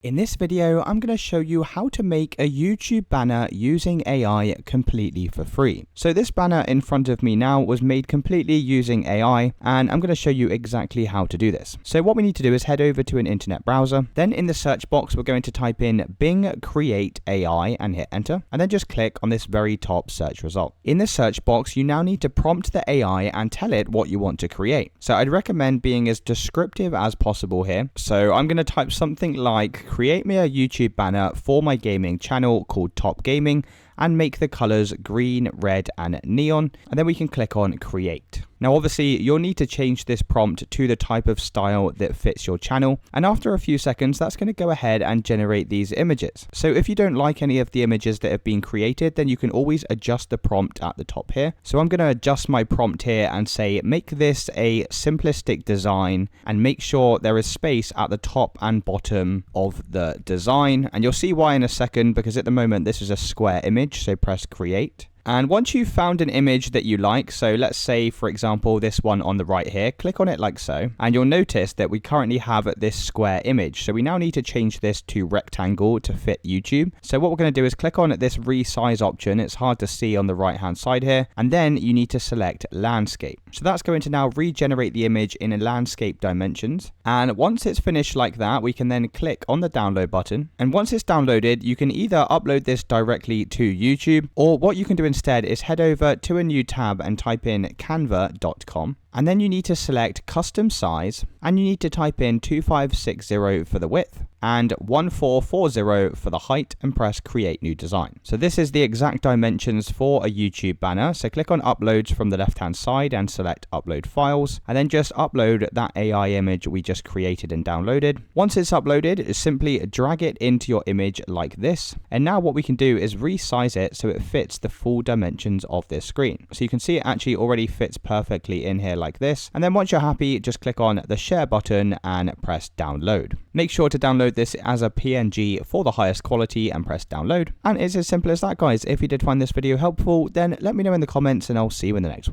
In this video, I'm going to show you how to make a YouTube banner using AI completely for free. So this banner in front of me now was made completely using AI, and I'm going to show you exactly how to do this. So what we need to do is head over to an internet browser. Then in the search box, we're going to type in Bing Create AI and hit enter, and then just click on this very top search result. In the search box, you now need to prompt the AI and tell it what you want to create. So I'd recommend being as descriptive as possible here. So I'm going to type something like, create me a YouTube banner for my gaming channel called Top Gaming and make the colors green, red, and neon. And then we can click on create. Now, obviously, you'll need to change this prompt to the type of style that fits your channel. And after a few seconds, that's going to go ahead and generate these images. So if you don't like any of the images that have been created, then you can always adjust the prompt at the top here. So I'm going to adjust my prompt here and say, make this a simplistic design and make sure there is space at the top and bottom of the design. And you'll see why in a second, because at the moment, this is a square image. So press create. And once you've found an image that you like, so let's say, for example, this one on the right here, click on it like so, and you'll notice that we currently have this square image. So we now need to change this to rectangle to fit YouTube. So what we're going to do is click on this resize option. It's hard to see on the right-hand side here. And then you need to select landscape. So that's going to now regenerate the image in a landscape dimensions. And once it's finished like that, we can then click on the download button. And once it's downloaded, you can either upload this directly to YouTube, or what you can do instead is head over to a new tab and type in canva.com. And then you need to select custom size, and you need to type in 2560 for the width and 1440 for the height, and press create new design. So this is the exact dimensions for a YouTube banner. So click on uploads from the left hand side and select upload files, and then just upload that AI image we just created and downloaded. Once it's uploaded, simply drag it into your image like this. And now what we can do is resize it so it fits the full dimensions of this screen. So you can see it actually already fits perfectly in here like this. And then once you're happy, just click on the share button and press download. Make sure to download this as a PNG for the highest quality and press download. And it's as simple as that, guys. If you did find this video helpful, then let me know in the comments and I'll see you in the next one.